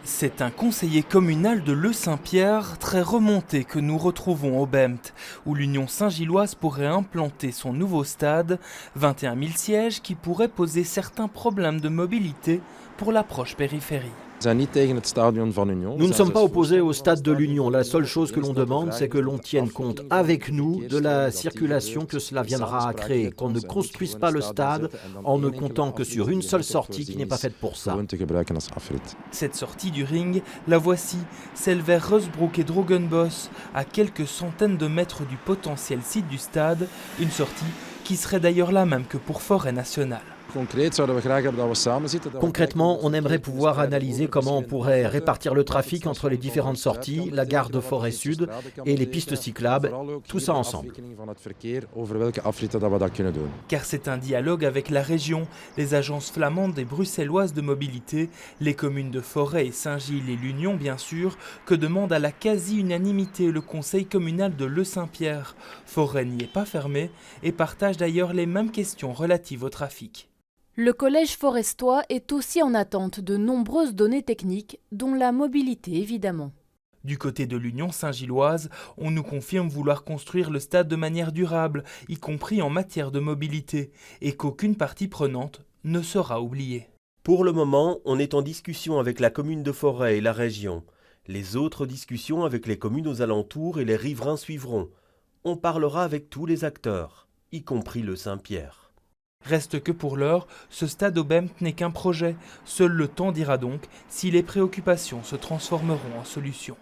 C'est un conseiller communal de Le Saint-Pierre très remonté que nous retrouvons au Bemt, où l'Union Saint-Gilloise pourrait implanter son nouveau stade, 21 000 sièges qui pourraient poser certains problèmes de mobilité pour la proche périphérie. Nous ne sommes pas opposés au stade de l'Union. La seule chose que l'on demande, c'est que l'on tienne compte avec nous de la circulation que cela viendra à créer, qu'on ne construise pas le stade en ne comptant que sur une seule sortie qui n'est pas faite pour ça. Cette sortie du ring, la voici, celle vers Rosbroek et Drogenbos, à quelques centaines de mètres du potentiel site du stade, une sortie qui serait d'ailleurs la même que pour Forêt Nationale. Concrètement, on aimerait pouvoir analyser comment on pourrait répartir le trafic entre les différentes sorties, la gare de Forêt Sud et les pistes cyclables, tout ça ensemble. Car c'est un dialogue avec la région, les agences flamandes et bruxelloises de mobilité, les communes de Forêt et Saint-Gilles et l'Union bien sûr, que demande à la quasi-unanimité le conseil communal de Le Saint-Pierre. Forêt n'y est pas fermé et partage d'ailleurs les mêmes questions relatives au trafic. Le collège forestois est aussi en attente de nombreuses données techniques, dont la mobilité évidemment. Du côté de l'Union Saint-Gilloise, on nous confirme vouloir construire le stade de manière durable, y compris en matière de mobilité, et qu'aucune partie prenante ne sera oubliée. Pour le moment, on est en discussion avec la commune de Forêt et la région. Les autres discussions avec les communes aux alentours et les riverains suivront. On parlera avec tous les acteurs, y compris le Saint-Pierre. Reste que pour l'heure, ce stade au Bemt n'est qu'un projet. Seul le temps dira donc si les préoccupations se transformeront en solutions.